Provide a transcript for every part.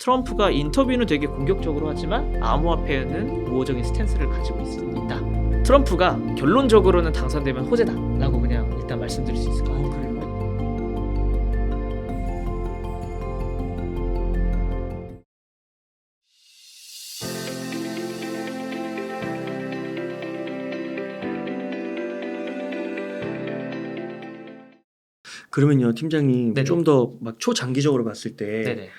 트럼프가 인터뷰는 되게 공격적으로 하지만 암호화폐에는 우호적인 스탠스를 가지고 있다. 트럼프가 결론적으로는 당선되면 호재다라고 그냥 일단 말씀드릴 수 있을 것 같아요. 그래요? 그러면요, 팀장님, 네네. 좀 더 막 초장기적으로 봤을 때 네네.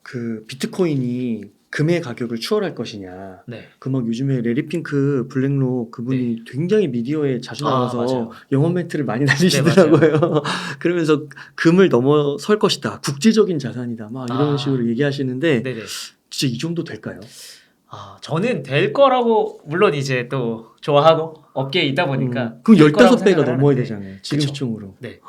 그 비트코인이 금의 가격을 추월할 것이냐. 네. 그 막 요즘에 레리 핑크 블랙록 그분이 굉장히 미디어에 자주 나와서 맞아요. 영어 멘트를 많이 날리시더라고요. 그러면서 금을 넘어설 것이다. 국제적인 자산이다. 막 이런 식으로 얘기하시는데 네네. 진짜 이 정도 될까요? 저는 될 거라고 물론 이제 또 좋아하고 업계에 있다 보니까 그럼 될 거라고 15배가 생각을 넘어야 하는데, 되잖아요. 지금 그쵸. 시총으로. 네.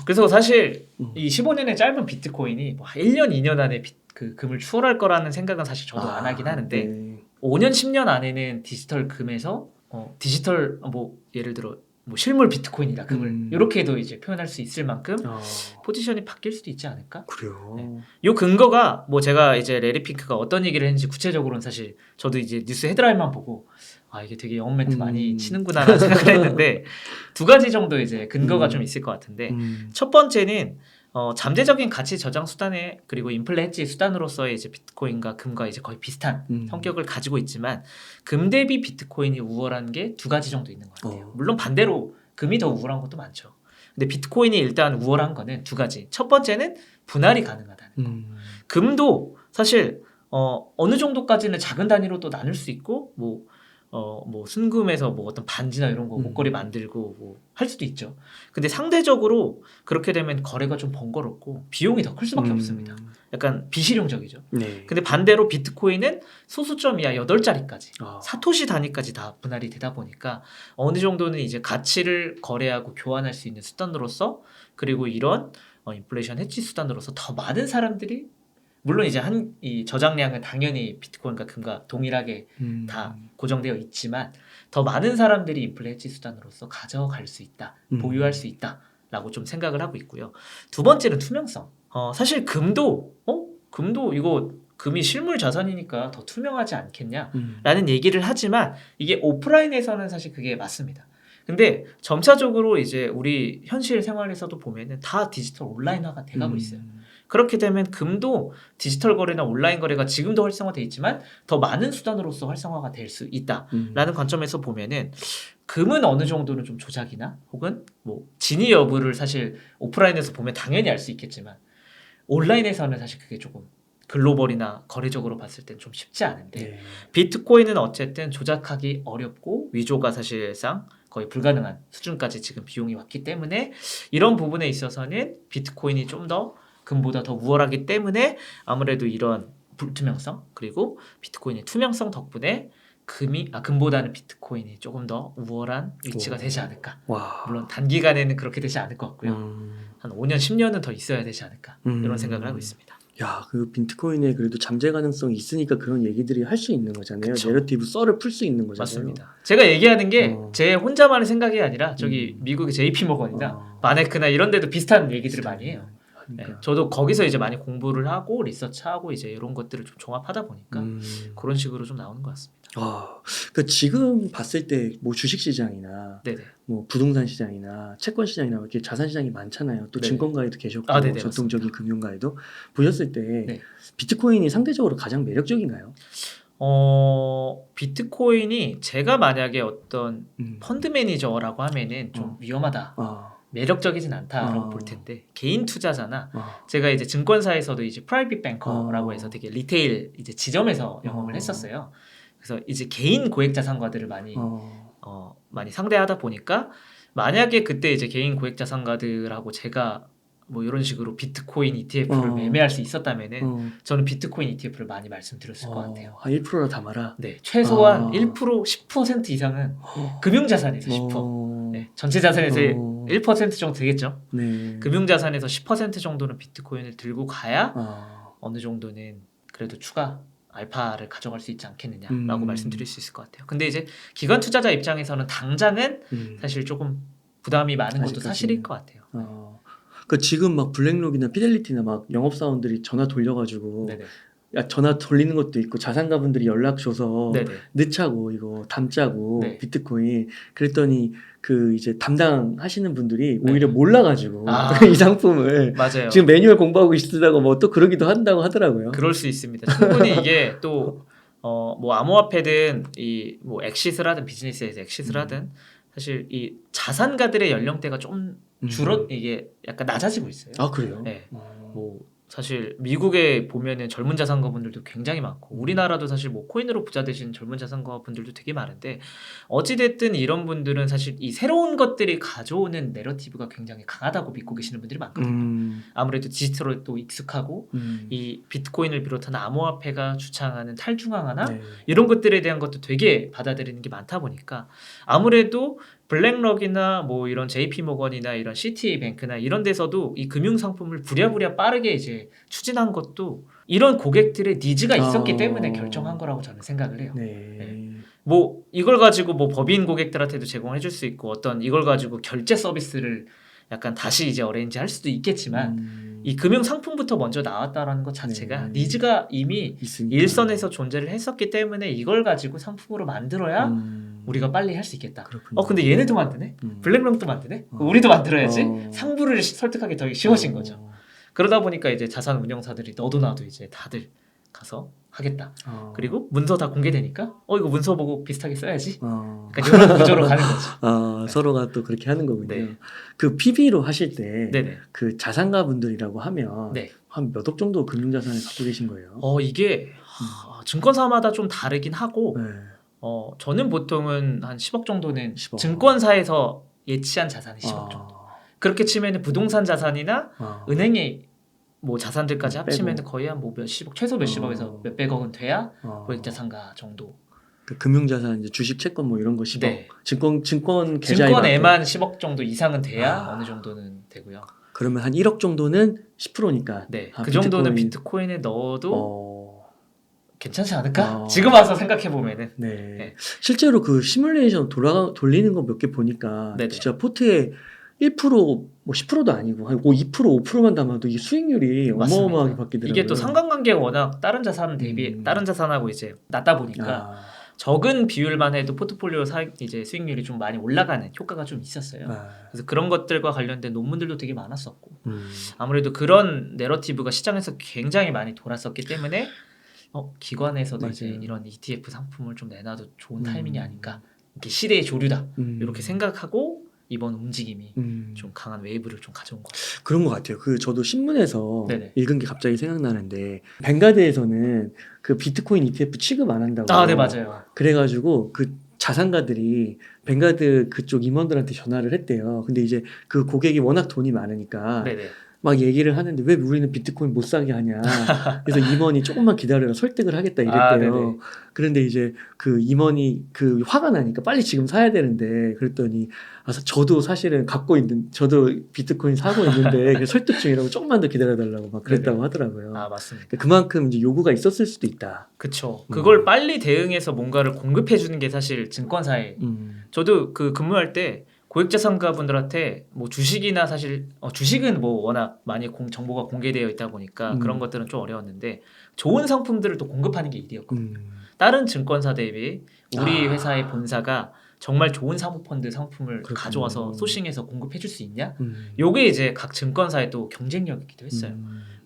그래서 사실 음. 이 15년의 짧은 비트코인이 뭐 1년, 2년 안에 그 금을 추월할 거라는 생각은 사실 저도 안 하긴 하는데 네. 5년, 10년 안에는 디지털 금에서 디지털 뭐 예를 들어 뭐 실물 비트코인이다 금을 이렇게도 이제 표현할 수 있을 만큼 포지션이 바뀔 수도 있지 않을까? 그래요. 네. 요 근거가 뭐 제가 이제 레리 핑크가 어떤 얘기를 했는지 구체적으로는 사실 저도 이제 뉴스 헤드라인만 보고 이게 되게 영업 멘트 많이 치는구나라는 생각을 했는데 두 가지 정도 이제 근거가 좀 있을 것 같은데 첫 번째는 잠재적인 가치 저장 수단에 그리고 인플레 해지 수단으로서의 이제 비트코인과 금과 이제 거의 비슷한 성격을 가지고 있지만 금 대비 비트코인이 우월한 게 두 가지 정도 있는 것 같아요. 물론 반대로 금이 더 우월한 것도 많죠. 근데 비트코인이 일단 우월한 거는 두 가지. 첫 번째는 분할이 가능하다는 거. 금도 사실 어느 정도까지는 작은 단위로 또 나눌 수 있고 뭐 순금에서 뭐 어떤 반지나 이런 거 목걸이 만들고 뭐 할 수도 있죠. 근데 상대적으로 그렇게 되면 거래가 좀 번거롭고 비용이 더 클 수밖에 없습니다. 약간 비실용적이죠. 네. 근데 반대로 비트코인은 소수점 이하 8자리까지 아. 사토시 단위까지 다 분할이 되다 보니까 어느 정도는 이제 가치를 거래하고 교환할 수 있는 수단으로서 그리고 이런 인플레이션 해치 수단으로서 더 많은 사람들이 물론 이제 이 저장량은 당연히 비트코인과 금과 동일하게 다 고정되어 있지만 더 많은 사람들이 인플레 해지 수단으로서 가져갈 수 있다, 보유할 수 있다라고 좀 생각을 하고 있고요. 두 번째는 투명성. 사실 금도 이거 금이 실물 자산이니까 더 투명하지 않겠냐라는 얘기를 하지만 이게 오프라인에서는 사실 그게 맞습니다. 근데 점차적으로 이제 우리 현실 생활에서도 보면은 다 디지털 온라인화가 돼가고 있어요. 그렇게 되면 금도 디지털 거래나 온라인 거래가 지금도 활성화돼 있지만 더 많은 수단으로서 활성화가 될 수 있다라는 관점에서 보면은 금은 어느 정도는 좀 조작이나 혹은 뭐 진위 여부를 사실 오프라인에서 보면 당연히 알 수 있겠지만 온라인에서는 사실 그게 조금 글로벌이나 거래적으로 봤을 땐 좀 쉽지 않은데 비트코인은 어쨌든 조작하기 어렵고 위조가 사실상 거의 불가능한 수준까지 지금 비용이 왔기 때문에 이런 부분에 있어서는 비트코인이 좀 더 금보다 더 우월하기 때문에 아무래도 이런 불투명성 그리고 비트코인의 투명성 덕분에 금보다는 비트코인이 조금 더 우월한 위치가 되지 않을까. 물론 단기간에는 그렇게 되지 않을 것 같고요. 한 5년, 10년은 더 있어야 되지 않을까 이런 생각을 하고 있습니다. 야, 그 비트코인에 그래도 잠재 가능성이 있으니까 그런 얘기들이 할 수 있는 거잖아요. 그쵸. 내러티브 썰을 풀 수 있는 거잖아요. 맞습니다. 제가 얘기하는 게 제 혼자만의 생각이 아니라 저기 미국의 JP 모건이나 마네크나 이런 데도 비슷한 얘기들을 많이 해요. 그러니까. 네, 저도 거기서 이제 많이 공부를 하고 리서치하고 이제 이런 것들을 좀 종합하다 보니까 그런 식으로 좀 나오는 것 같습니다. 그 지금 봤을 때 뭐 주식 시장이나 네네. 뭐 부동산 시장이나 채권 시장이나 이렇게 자산 시장이 많잖아요. 또 네네. 증권가에도 계셨고 네네, 전통적인 맞습니다. 금융가에도 보셨을 때 네. 비트코인이 상대적으로 가장 매력적인가요? 비트코인이 제가 만약에 어떤 펀드 매니저라고 하면은 좀 위험하다. 매력적이진 않다라고 볼 텐데 개인 투자자나 제가 이제 증권사에서도 이제 프라이빗 뱅커라고 해서 되게 리테일 이제 지점에서 영업을 했었어요. 그래서 이제 개인 고액 자산가들을 많이 상대하다 보니까 만약에 그때 이제 개인 고액 자산가들하고 제가 뭐 이런 식으로 비트코인 ETF를 매매할 수 있었다면은 저는 비트코인 ETF를 많이 말씀드렸을 것 같아요. 한 1%나 담아라. 네, 최소한 1% 10% 이상은 금융자산에서 10%, 네, 전체 자산에서 1% 정도 되겠죠. 네. 금융자산에서 10% 정도는 비트코인을 들고 가야 어느 정도는 그래도 추가 알파를 가져갈 수 있지 않겠느냐라고 말씀드릴 수 있을 것 같아요. 근데 이제 기관 투자자 입장에서는 당장은 사실 조금 부담이 많은 것도 사실일 것 같아요. 그 지금 막 블랙록이나 피델리티나 막 영업사원들이 전화 돌려가지고 네네. 야, 전화 돌리는 것도 있고 자산가분들이 연락 줘서 네네. 늦자고 이거 담자고 네. 비트코인 그랬더니 그 이제 담당하시는 분들이 네. 오히려 몰라가지고 아. 이 상품을 맞아요. 지금 매뉴얼 공부하고 있으다고 뭐 또 그러기도 한다고 하더라고요. 그럴 수 있습니다. 충분히 이게 또 뭐 암호화폐든 이 뭐 엑시스를 하든 비즈니스에서 엑시스를 하든 사실 이 자산가들의 연령대가 좀 이게 약간 낮아지고 있어요. 아 그래요? 네. 뭐 사실 미국에 보면은 젊은 자산가분들도 굉장히 많고 우리나라도 사실 뭐 코인으로 부자 되신 젊은 자산가분들도 되게 많은데 어찌 됐든 이런 분들은 사실 이 새로운 것들이 가져오는 내러티브가 굉장히 강하다고 믿고 계시는 분들이 많거든요. 아무래도 디지털에 또 익숙하고 이 비트코인을 비롯한 암호화폐가 주창하는 탈중앙화나 네. 이런 것들에 대한 것도 되게 받아들이는 게 많다 보니까 아무래도 블랙록이나 뭐 이런 JP 모건이나 이런 시티뱅크나 이런 데서도 이 금융 상품을 부랴부랴 빠르게 이제 추진한 것도 이런 고객들의 니즈가 있었기 때문에 결정한 거라고 저는 생각을 해요. 네. 뭐 이걸 가지고 뭐 법인 고객들한테도 제공해 줄 수 있고 어떤 이걸 가지고 결제 서비스를 약간 다시 이제 어레인지 할 수도 있겠지만 이 금융 상품부터 먼저 나왔다라는 것 자체가 네. 니즈가 이미 있으니까. 일선에서 존재를 했었기 때문에 이걸 가지고 상품으로 만들어야 우리가 빨리 할 수 있겠다. 그렇군요. 근데 얘네도 만드네? 블랙록도 만드네? 우리도 만들어야지. 상부를 설득하기 더 쉬워진 거죠. 그러다 보니까 이제 자산 운용사들이 너도 나도 이제 다들 가서 하겠다. 그리고 문서 다 공개되니까 이거 문서 보고 비슷하게 써야지. 그러니까 이런 구조로 가는 거죠. 네. 서로가 또 그렇게 하는 거군요. 네. 그 PB로 하실 때 네네. 그 자산가 분들이라고 하면 네. 한 몇 억 정도 금융자산을 갖고 계신 거예요? 이게 증권사마다 좀 다르긴 하고 네. 저는 보통은 한 10억 정도는 10억. 증권사에서 예치한 자산이 10억 정도. 그렇게 치면은 부동산 자산이나 은행의 뭐 자산들까지 빼고. 합치면은 거의 한 뭐 몇십억, 최소 몇십억에서 몇백억은 돼야 고액 자산가 정도. 그 금융자산 이제 주식, 채권 뭐 이런 거 10억. 네. 증권 계좌에 증권에만 10억 정도 이상은 돼야 아. 어느 정도는 되고요. 그러면 한 1억 정도는 10%니까. 네. 그 정도는 비트코인에 넣어도 괜찮지 않을까? 어. 지금 와서 생각해 보면은. 네. 네. 실제로 그 시뮬레이션 돌리는 거 몇 개 보니까 네네. 진짜 포트에 1%, 뭐 10%도 아니고 한 2%, 5%만 담아도 이게 수익률이 맞습니다. 어마어마하게 바뀌더라고요. 이게 또 상관관계가 워낙 다른 자산 대비 다른 자산하고 이제 낮다 보니까 적은 비율만 해도 포트폴리오 이제 수익률이 좀 많이 올라가는 효과가 좀 있었어요. 그래서 그런 것들과 관련된 논문들도 되게 많았었고 아무래도 그런 내러티브가 시장에서 굉장히 많이 돌았었기 때문에 기관에서도 맞아요. 이제 이런 ETF 상품을 좀 내놔도 좋은 타이밍이 아닌가. 이게 시대의 조류다. 이렇게 생각하고 이번 움직임이 좀 강한 웨이브를 좀 가져온 것 같아요. 그런 것 같아요. 저도 신문에서 네네. 읽은 게 갑자기 생각나는데 뱅가드에서는 그 비트코인 ETF 취급 안 한다고. 네 맞아요. 그래가지고 그 자산가들이 뱅가드 그쪽 임원들한테 전화를 했대요. 근데 이제 그 고객이 워낙 돈이 많으니까 네네. 막 얘기를 하는데 왜 우리는 비트코인 못 사게 하냐. 그래서 임원이 조금만 기다려라 설득을 하겠다 이랬대요. 네네. 그런데 이제 그 임원이 그 화가 나니까 빨리 지금 사야 되는데 그랬더니 저도 사실은 저도 비트코인 사고 있는데 그래서 설득 중이라고 조금만 더 기다려달라고 막 그랬다고 네네. 하더라고요. 맞습니다. 그러니까 그만큼 이제 요구가 있었을 수도 있다. 그쵸. 그걸 빨리 대응해서 뭔가를 공급해 주는 게 사실 증권사의 저도 그 근무할 때 고액자산가 분들한테 뭐 주식이나 사실 주식은 뭐 워낙 많이 정보가 공개되어 있다 보니까 그런 것들은 좀 어려웠는데 좋은 상품들을 또 공급하는 게 일이었거든요. 다른 증권사 대비 우리 회사의 본사가 정말 좋은 사모펀드 상품을 그렇군요. 가져와서 소싱해서 공급해 줄 수 있냐? 요게 이제 각 증권사의 또 경쟁력이기도 했어요.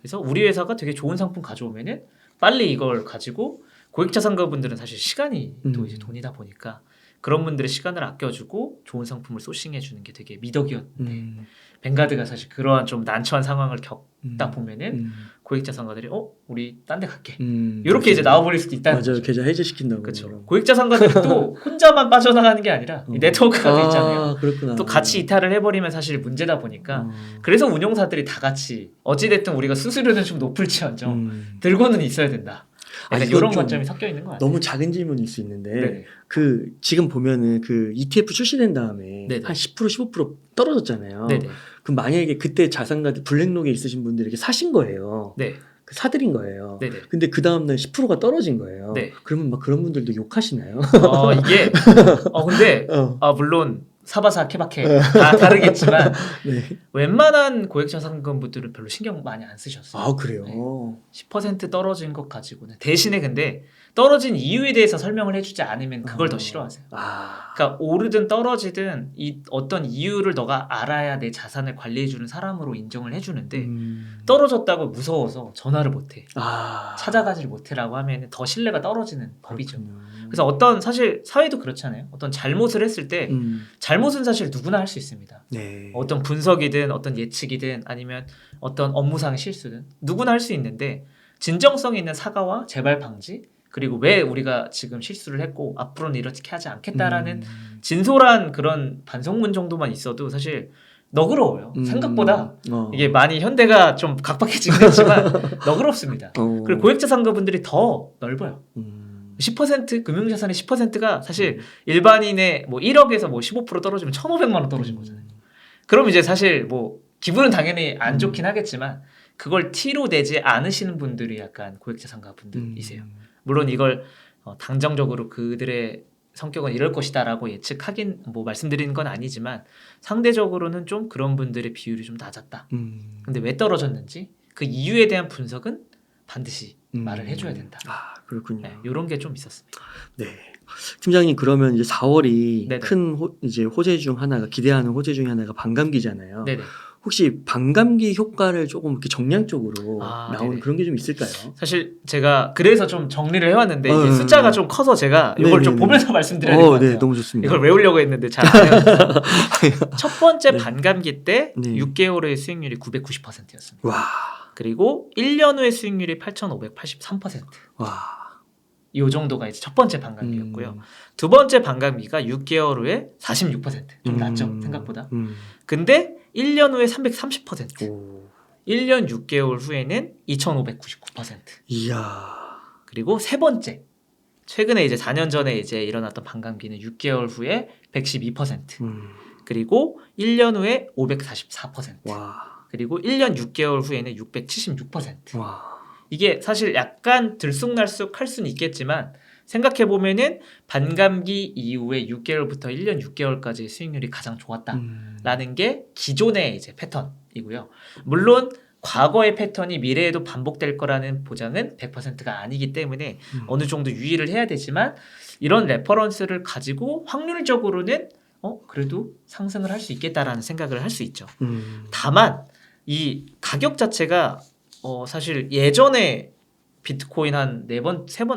그래서 우리 회사가 되게 좋은 상품 가져오면은 빨리 이걸 가지고 고액자산가 분들은 사실 시간이 또 이제 돈이다 보니까 그런 분들의 시간을 아껴주고 좋은 상품을 소싱해 주는 게 되게 미덕이었는데 뱅가드가 사실 그러한 좀 난처한 상황을 겪다 보면은 고액자산가들이 우리 딴 데 갈게 이렇게 이제 나와버릴 수도 있다는 맞아요. 거죠. 계좌 해지시킨다고. 그렇죠. 고액자산가들이 또 혼자만 빠져나가는 게 아니라 이 네트워크가 돼 있잖아요. 그렇구나. 또 같이 이탈을 해버리면 사실 문제다 보니까 그래서 운용사들이 다 같이 어찌됐든 우리가 수수료는 좀 높을지언정 들고는 있어야 된다. 약간 이건 이런 좀 관점이 섞여 있는 것 같아요. 너무 작은 질문일 수 있는데 네네. 그 지금 보면은 그 ETF 출시된 다음에 네네. 한 10% 15% 떨어졌잖아요. 네네. 그럼 만약에 그때 자산가들 블랙록에 있으신 분들이 이렇게 사신 거예요. 네. 사들인 거예요. 네네. 근데 그 다음날 10%가 떨어진 거예요. 네. 그러면 막 그런 분들도 욕하시나요? 이게 근데 어. 물론 사바사 케바케 다 다르겠지만 네. 웬만한 고액자산가분들은 별로 신경 많이 안 쓰셨어요. 아 그래요. 네. 10% 떨어진 것 가지고는 대신에 근데 떨어진 이유에 대해서 설명을 해주지 않으면 그걸 더 싫어하세요. 아. 그러니까 오르든 떨어지든 이 어떤 이유를 너가 알아야 내 자산을 관리해주는 사람으로 인정을 해주는데 떨어졌다고 무서워서 전화를 못해. 아. 찾아가질 못해라고 하면 더 신뢰가 떨어지는 법이죠. 그렇군요. 그래서 어떤 사실 사회도 그렇잖아요. 어떤 잘못을 했을 때 잘못은 사실 누구나 할 수 있습니다. 네. 어떤 분석이든 어떤 예측이든 아니면 어떤 업무상의 실수든 누구나 할 수 있는데 진정성 있는 사과와 재발 방지 그리고 왜 우리가 지금 실수를 했고 앞으로는 이렇게 하지 않겠다라는 진솔한 그런 반성문 정도만 있어도 사실 너그러워요. 생각보다 이게 많이 현대가 좀 각박해지긴 했지만 너그럽습니다. 그리고 고액자산가분들이 더 넓어요. 10% 금융자산의 10%가 사실 일반인의 뭐 1억에서 뭐 15% 떨어지면 1,500만 원 떨어진 거잖아요. 그럼 이제 사실 뭐 기분은 당연히 안 좋긴 하겠지만 그걸 티로 내지 않으시는 분들이 약간 고액자산가 분들이세요. 물론 이걸 당정적으로 그들의 성격은 이럴 것이다라고 예측하긴 뭐 말씀드리는 건 아니지만 상대적으로는 좀 그런 분들의 비율이 좀 낮았다. 근데 왜 떨어졌는지 그 이유에 대한 분석은 반드시 말을 해줘야 된다. 아 그렇군요. 네, 이런 게 좀 있었습니다. 네. 팀장님 그러면 이제 4월이 네네. 큰 이제 호재 중 하나가 기대하는 호재 중에 하나가 반감기잖아요. 네네. 혹시 반감기 효과를 조금 이렇게 정량적으로 나오는 네네. 그런 게 좀 있을까요? 사실 제가 그래서 좀 정리를 해왔는데 이게 네. 숫자가 좀 커서 제가 이걸 좀 네네네. 보면서 말씀드려야 될 것 같아요. 네, 너무 좋습니다. 이걸 외우려고 했는데 잘 안 외웠어요. 첫 번째 네. 반감기 때 네. 6개월의 수익률이 990%였습니다. 와, 그리고 1년 후의 수익률이 8,583%. 와. 이 정도가 이제 첫 번째 반감기였고요. 두 번째 반감기가 6개월 후에 46%. 좀 낮죠, 생각보다. 근데 1년 후에 330%. 오. 1년 6개월 후에는 2,599%. 이야. 그리고 세 번째. 최근에 이제 4년 전에 이제 일어났던 반감기는 6개월 후에 112%. 그리고 1년 후에 544%. 와. 그리고 1년 6개월 후에는 676%. 와. 이게 사실 약간 들쑥날쑥 할 수는 있겠지만 생각해보면은 반감기 이후에 6개월부터 1년 6개월까지의 수익률이 가장 좋았다라는 게 기존의 이제 패턴이고요. 물론 과거의 패턴이 미래에도 반복될 거라는 보장은 100%가 아니기 때문에 어느 정도 유의를 해야 되지만 이런 레퍼런스를 가지고 확률적으로는 그래도 상승을 할 수 있겠다라는 생각을 할 수 있죠. 다만 이 가격 자체가 사실 예전에 비트코인 한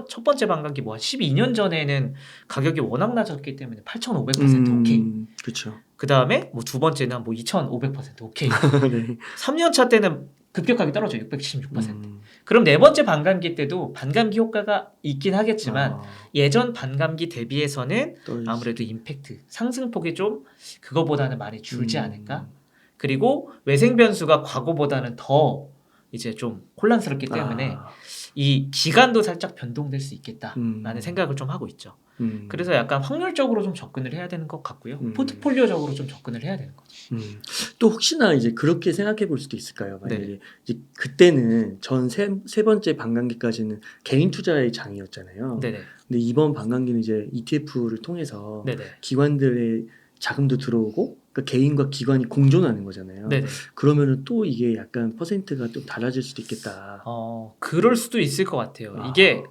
첫 번째 반감기 뭐 한 12년 전에는 가격이 워낙 낮았기 때문에 8,500% 오케이. 그렇죠. 그 다음에 뭐 두 번째는 뭐 2,500% 오케이. 네. 3년 차 때는 급격하게 떨어져 676%. 그럼 네 번째 반감기 때도 반감기 효과가 있긴 하겠지만 예전 반감기 대비해서는 아무래도 임팩트, 상승폭이 좀 그거보다는 많이 줄지 않을까? 그리고 외생 변수가 과거보다는 더 이제 좀 혼란스럽기 때문에 이 기간도 살짝 변동될 수 있겠다라는 생각을 좀 하고 있죠. 그래서 약간 확률적으로 좀 접근을 해야 되는 것 같고요. 포트폴리오적으로 좀 접근을 해야 되는 거죠. 또 혹시나 이제 그렇게 생각해 볼 수도 있을까요? 만약에 이제 그때는 전 세 번째 반감기까지는 개인 투자의 장이었잖아요. 네네. 근데 이번 반감기는 이제 ETF를 통해서 네네. 기관들의 자금도 들어오고 그러니까 개인과 기관이 공존하는 거잖아요. 네네. 그러면은 또 이게 약간 퍼센트가 좀 달라질 수도 있겠다. 그럴 수도 있을 것 같아요. 이게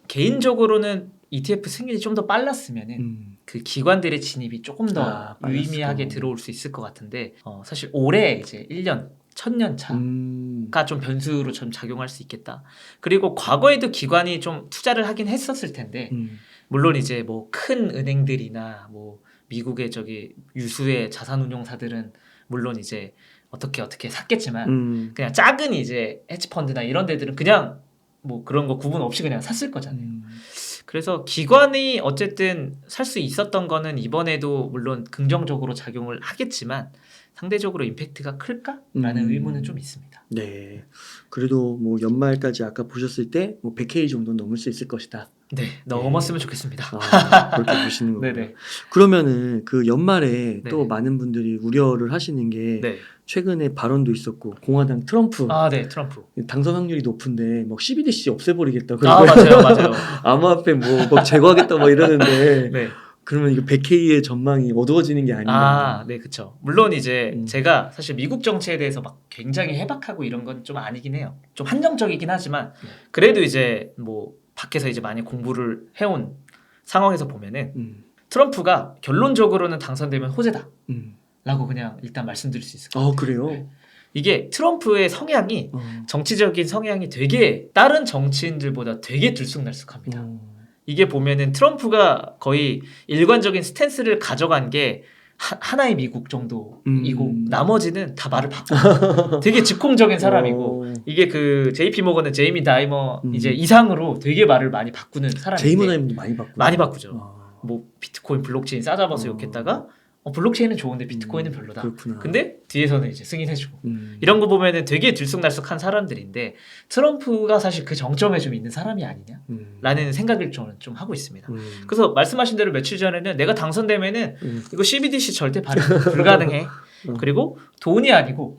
개인적으로는 ETF 승인이 좀 더 빨랐으면은 그 기관들의 진입이 조금 더 유의미하게 들어올 수 있을 것 같은데 사실 올해 이제 1년 1000년 차가 좀 변수로 좀 작용할 수 있겠다. 그리고 과거에도 기관이 좀 투자를 하긴 했었을 텐데 물론 이제 뭐 큰 은행들이나 뭐 미국의 저기 유수의 자산운용사들은 물론 이제 어떻게 샀겠지만 그냥 작은 이제 헤지펀드나 이런 데들은 그냥 뭐 그런 거 구분 없이 그냥 샀을 거잖아요. 그래서 기관이 어쨌든 살 수 있었던 거는 이번에도 물론 긍정적으로 작용을 하겠지만 상대적으로 임팩트가 클까라는 의문은 좀 있습니다. 네. 그래도 뭐 연말까지 아까 보셨을 때 뭐 100K 정도 넘을 수 있을 것이다. 네, 넘었으면 좋겠습니다. 그렇게 보시는 거고요. 네네. 그러면은 그 연말에 네네. 또 많은 분들이 우려를 하시는 게 네. 최근에 발언도 있었고 공화당 트럼프 네, 트럼프. 당선 확률이 높은데 막 CBDC 없애버리겠다. 맞아요. 암호화폐 뭐 제거하겠다 뭐 이러는데 네. 그러면 이거 100K의 전망이 어두워지는 게 아니냐. 네, 그쵸. 물론 이제 음. 제가 사실 미국 정치에 대해서 막 굉장히 해박하고 이런 건 좀 아니긴 해요. 좀 한정적이긴 하지만 그래도 이제 뭐 밖에서 이제 많이 공부를 해온 상황에서 보면은 트럼프가 결론적으로는 당선되면 호재다 라고 그냥 일단 말씀드릴 수 있을 것 같아요. 그래요? 네. 이게 트럼프의 성향이 어. 정치적인 성향이 되게 다른 정치인들보다 되게 들쑥날쑥합니다. 어. 이게 보면은 트럼프가 거의 일관적인 스탠스를 가져간 게 하나의 미국 정도이고 나머지는 다 말을 바꿔. 되게 즉흥적인 사람이고 이게 그 JP 모건의 제이미 다이머 이제 이상으로 되게 말을 많이 바꾸는 사람인데 제이머 다이머도 많이 바꾸죠. 많이 바꾸죠. 뭐 비트코인 블록체인 싸잡아서 욕했다가 블록체인은 좋은데 비트코인은 별로다. 그렇구나. 근데 뒤에서는 이제 승인해주고 이런 거 보면은 되게 들쑥날쑥한 사람들인데 트럼프가 사실 그 정점에 좀 있는 사람이 아니냐라는 생각을 저는 좀 하고 있습니다. 그래서 말씀하신 대로 며칠 전에는 내가 당선되면은 이거 CBDC 절대 발행 불가능해. 그리고 돈이 아니고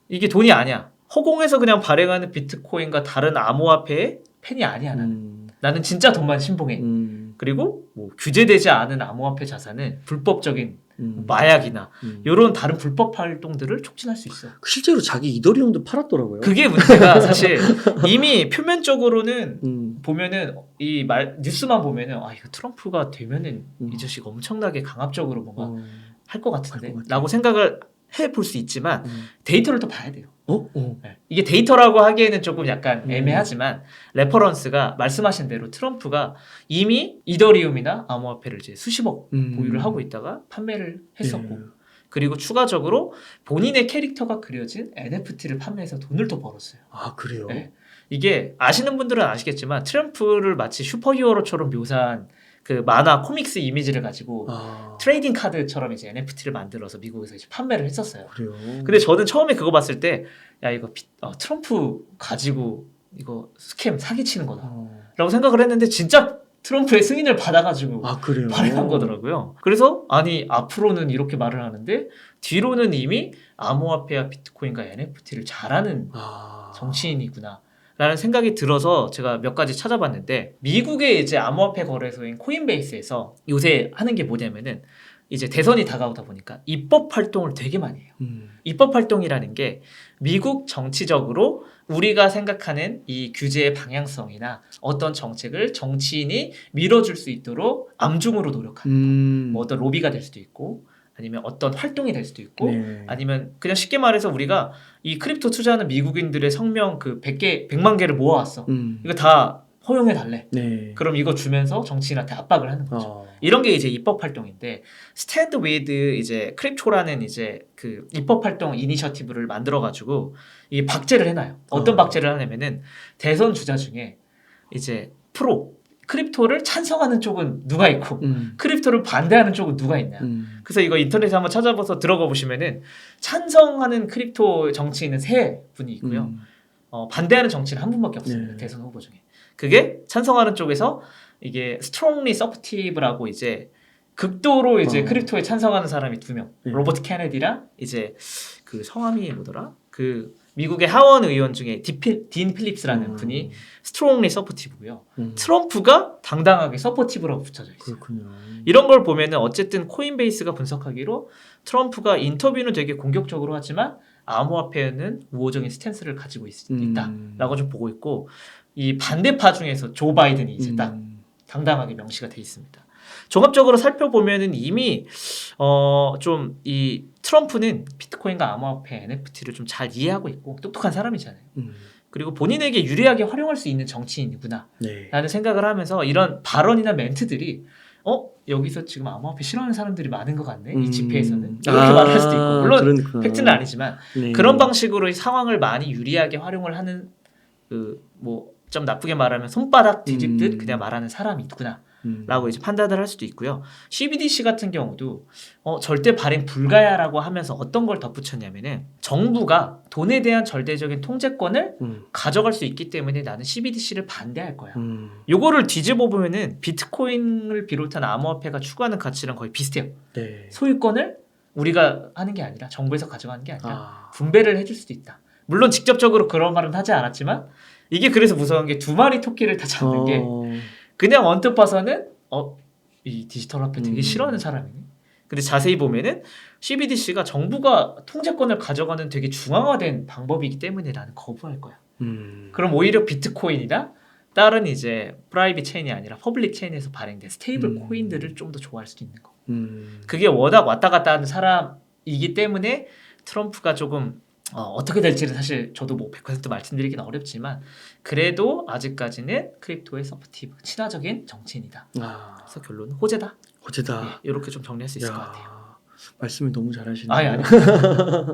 이게 돈이 아니야. 허공에서 그냥 발행하는 비트코인과 다른 암호화폐의 펜이 아니야 나는. 나는 진짜 돈만 신봉해. 그리고 뭐 규제되지 않은 암호화폐 자산은 불법적인 마약이나 이런 다른 불법 활동들을 촉진할 수 있어. 실제로 자기 이더리움도 팔았더라고요. 그게 문제가 사실 이미 표면적으로는 보면은 이 뉴스만 보면은 이거 트럼프가 되면은 이 자식 엄청나게 강압적으로 뭔가 할 것 같은데라고 생각을 해볼 수 있지만 데이터를 또 봐야 돼요. 네. 이게 데이터라고 하기에는 조금 약간 애매하지만 레퍼런스가 말씀하신 대로 트럼프가 이미 이더리움이나 암호화폐를 이제 수십억 보유를 하고 있다가 판매를 했었고 그리고 추가적으로 본인의 캐릭터가 그려진 NFT를 판매해서 돈을 또 벌었어요. 그래요? 네. 이게 아시는 분들은 아시겠지만 트럼프를 마치 슈퍼히어로처럼 묘사한 그 만화 코믹스 이미지를 가지고 트레이딩 카드처럼 이제 NFT를 만들어서 미국에서 이제 판매를 했었어요. 그래요. 근데 저는 처음에 그거 봤을 때 야 이거 트럼프 가지고 이거 스캠 사기치는 거다라고 생각을 했는데 진짜 트럼프의 승인을 받아가지고 그래요? 발행한 거더라고요. 그래서 아니 앞으로는 이렇게 말을 하는데 뒤로는 이미 암호화폐와 비트코인과 NFT를 잘하는 정치인이구나. 라는 생각이 들어서 제가 몇 가지 찾아봤는데 미국의 이제 암호화폐 거래소인 코인베이스에서 요새 하는 게 뭐냐면은 이제 대선이 다가오다 보니까 입법 활동을 되게 많이 해요. 입법 활동이라는 게 미국 정치적으로 우리가 생각하는 이 규제의 방향성이나 어떤 정책을 정치인이 밀어줄 수 있도록 암중으로 노력하는 뭐 어떤 로비가 될 수도 있고 아니면 어떤 활동이 될 수도 있고 아니면 그냥 쉽게 말해서 우리가 이 크립토 투자하는 미국인들의 성명 그 100만 개를 모아왔어. 이거 다 허용해 달래. 그럼 이거 주면서 정치인한테 압박을 하는 거죠. 이런 게 이제 입법 활동인데 스탠드 위드 이제 크립토라는 이제 그 입법 활동 이니셔티브를 만들어 가지고 이 박제를 해놔요. 어떤 박제를 하냐면은 대선 주자 중에 이제 크립토를 찬성하는 쪽은 누가 있고 크립토를 반대하는 쪽은 누가 있냐. 그래서 이거 인터넷에 한번 찾아봐서 들어가 보시면은 찬성하는 크립토 정치인은 3분이 있고요. 반대하는 정치는 1분밖에 없습니다. 대선 후보 중에. 그게 찬성하는 쪽에서 이게 strongly supportive라고 이제 극도로 이제 크립토에 찬성하는 사람이 2명. 로버트 케네디랑 이제 그 성함이 뭐더라? 그 미국의 하원 의원 중에 딘 필립스라는 분이 strongly supportive고요. 트럼프가 당당하게 supportive라고 붙여져 있어요. 그렇군요. 이런 걸 보면은 어쨌든 코인베이스가 분석하기로 트럼프가 인터뷰는 되게 공격적으로 하지만 암호화폐는 우호적인 스탠스를 가지고 있다라고 좀 보고 있고 이 반대파 중에서 조 바이든이 이제 딱 당당하게 명시가 돼 있습니다. 종합적으로 살펴보면은 이미 좀 이 트럼프는 비트코인과 암호화폐 NFT를 좀 잘 이해하고 있고 똑똑한 사람이잖아요. 그리고 본인에게 유리하게 활용할 수 있는 정치인이구나 라는 생각을 하면서 이런 발언이나 멘트들이 여기서 지금 암호화폐 싫어하는 사람들이 많은 것 같네 이 집회에서는 이렇게 말할 수도 있고 물론 그러니까. 팩트는 아니지만 그런 방식으로 이 상황을 많이 유리하게 활용을 하는 그 뭐 좀 나쁘게 말하면 손바닥 뒤집듯 그냥 말하는 사람이 있구나 라고 이제 판단을 할 수도 있고요. CBDC 같은 경우도 절대 발행 불가야라고 하면서 어떤 걸 덧붙였냐면은 정부가 돈에 대한 절대적인 통제권을 가져갈 수 있기 때문에 나는 CBDC를 반대할 거야. 요거를 뒤집어 보면은 비트코인을 비롯한 암호화폐가 추구하는 가치랑 거의 비슷해요. 소유권을 우리가 하는 게 아니라 정부에서 가져가는 게 아니라 분배를 해줄 수도 있다. 물론 직접적으로 그런 말은 하지 않았지만 이게 그래서 무서운 게 2마리 토끼를 다 잡는 게 그냥 언뜻 봐서는 이 디지털 화폐 되게 싫어하는 사람이네. 근데 자세히 보면은 CBDC가 정부가 통제권을 가져가는 되게 중앙화된 방법이기 때문에 나는 거부할 거야. 그럼 오히려 비트코인이나 다른 이제 프라이빗 체인이 아니라 퍼블릭 체인에서 발행된 스테이블 코인들을 좀 더 좋아할 수도 있는 거. 그게 워낙 왔다 갔다 하는 사람이기 때문에 트럼프가 조금 어떻게 될지는 사실 저도 뭐 100% 말씀드리기는 어렵지만 그래도 아직까지는 크립토의 서포티브 친화적인 정치인이다. 그래서 결론은 호재다. 어제다. 이렇게 좀 정리할 수 있을 것 같아요. 말씀을 너무 잘하시네요. 아니.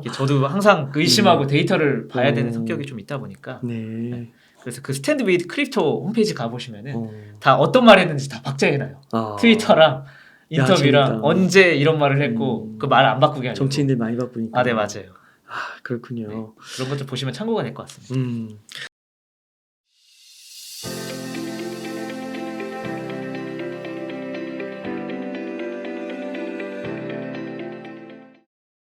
이게 저도 항상 의심하고 데이터를 봐야 되는 성격이 좀 있다 보니까. 네. 그래서 그 스탠드 위드 크립토 홈페이지 가보시면은 다 어떤 말 했는지 다 박제해놔요. 트위터랑 인터뷰랑 재밌다. 언제 이런 말을 했고 그 말 안 바꾸게 하려고. 정치인들 많이 바쁘니까. 네 맞아요. 그렇군요. 네. 그런 것 좀 보시면 참고가 될 것 같습니다.